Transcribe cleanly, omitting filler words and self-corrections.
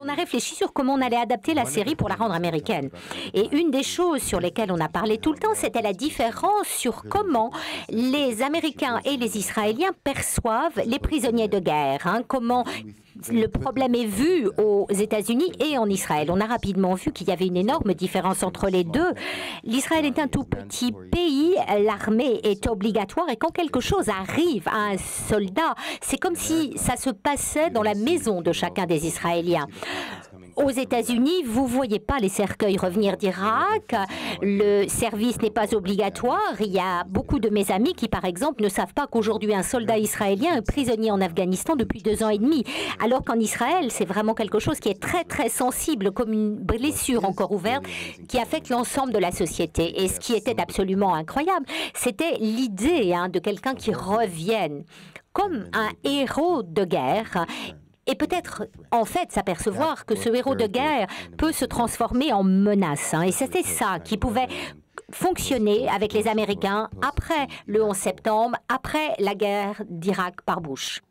On a réfléchi sur comment on allait adapter la série pour la rendre américaine. Et une des choses sur lesquelles on a parlé tout le temps, c'était la différence sur comment les Américains et les Israéliens perçoivent les prisonniers de guerre, comment le problème est vu aux États-Unis et en Israël. On a rapidement vu qu'il y avait une énorme différence entre les deux. L'Israël est un tout petit pays, l'armée est obligatoire et quand quelque chose arrive à un soldat, c'est comme si ça se passait dans la maison de chacun des Israéliens. Aux États-Unis, vous ne voyez pas les cercueils revenir d'Irak, le service n'est pas obligatoire. Il y a beaucoup de mes amis qui, par exemple, ne savent pas qu'aujourd'hui un soldat israélien est prisonnier en Afghanistan depuis 2 ans et demi, alors qu'en Israël, c'est vraiment quelque chose qui est très très sensible, comme une blessure encore ouverte, qui affecte l'ensemble de la société. Et ce qui était absolument incroyable, c'était l'idée de quelqu'un qui revienne comme un héros de guerre. Et peut-être, en fait, s'apercevoir que ce héros de guerre peut se transformer en menace. Et c'était ça qui pouvait fonctionner avec les Américains après le 11 septembre, après la guerre d'Irak par Bush.